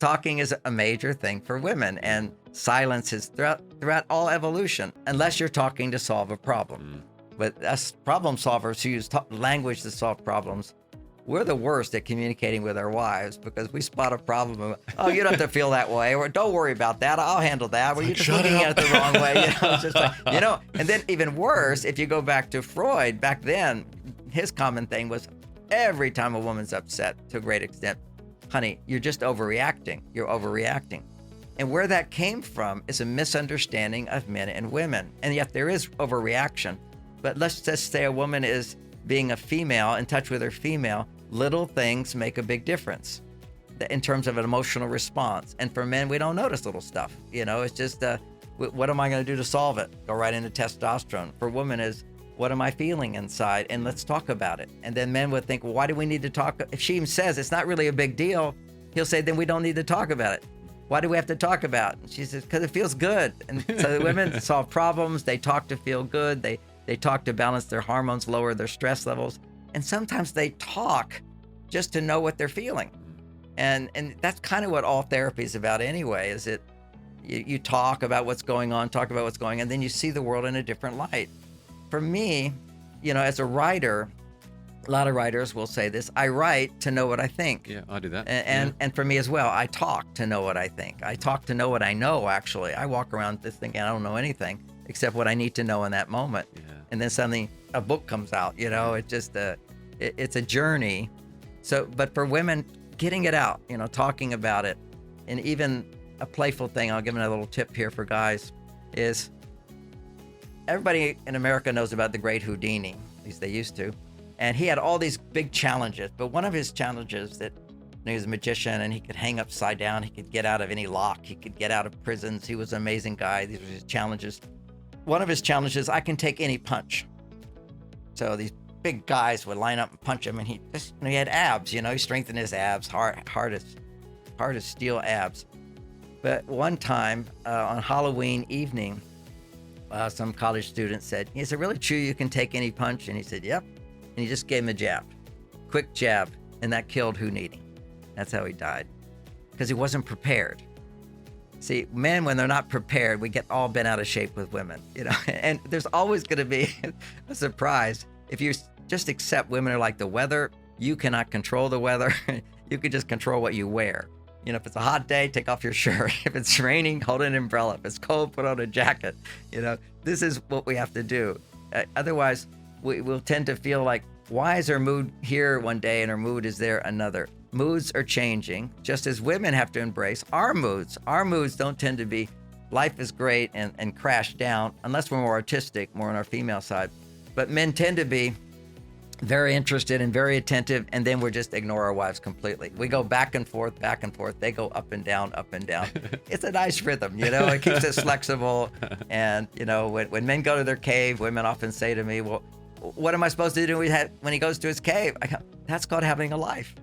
talking is a major thing for women, and silence is throughout all evolution, unless you're talking to solve a problem. But us problem solvers who use language to solve problems, we're the worst at communicating with our wives, because we spot a problem and, oh, you don't have to feel that way, or don't worry about that, I'll handle that. Well, you're just looking at it the wrong way. It's just like, and then even worse, if you go back to Freud, back then, his common thing was every time a woman's upset to a great extent, honey, you're just overreacting. You're overreacting. And where that came from is a misunderstanding of men and women. And yet there is overreaction. But let's just say a woman is being a female, in touch with her female, little things make a big difference in terms of an emotional response. And for men, we don't notice little stuff. It's just, what am I going to do to solve it? Go right into testosterone. For women is, what am I feeling inside? And let's talk about it. And then men would think, well, why do we need to talk? If she even says it's not really a big deal, he'll say, then we don't need to talk about it. Why do we have to talk about it? And she says, because it feels good. And so the women solve problems. They talk to feel good. They talk to balance their hormones, lower their stress levels. And sometimes they talk just to know what they're feeling. And that's kind of what all therapy is about anyway, is it you talk about what's going on, and then you see the world in a different light. For me, as a writer, a lot of writers will say this, I write to know what I think. Yeah, I do that. And for me as well, I talk to know what I think. I talk to know what I know, actually. I walk around this thinking I don't know anything except what I need to know in that moment. Yeah. And then suddenly a book comes out, it's just it's a journey. So, but for women, getting it out, talking about it, and even a playful thing, I'll give another little tip here for guys, is everybody in America knows about the great Houdini, at least they used to. And he had all these big challenges, but one of his challenges that he was a magician and he could hang upside down, he could get out of any lock, he could get out of prisons. He was an amazing guy. These were his challenges. One of his challenges, I can take any punch. So these big guys would line up and punch him, and he had abs, he strengthened his abs, hard as steel abs. But one time on Halloween evening, some college student said, is it really true you can take any punch? And he said, yep. And he just gave him a jab, quick jab, and that killed Houdini. That's how he died, because he wasn't prepared. See, men, when they're not prepared, we get all bent out of shape with women, and there's always going to be a surprise. If you just accept women are like the weather, you cannot control the weather. You can just control what you wear. If it's a hot day, take off your shirt. If it's raining, hold an umbrella. If it's cold, put on a jacket. This is what we have to do. Otherwise, we'll tend to feel like, why is her mood here one day and her mood is there another? Moods are changing, just as women have to embrace our moods. Our moods don't tend to be, life is great and crash down, unless we're more artistic, more on our female side. But men tend to be very interested and very attentive, and then we just ignore our wives completely. We go back and forth. They go up and down, up and down. It's a nice rhythm, it keeps us flexible. And, when men go to their cave, women often say to me, well, what am I supposed to do when he goes to his cave? I go, that's called having a life.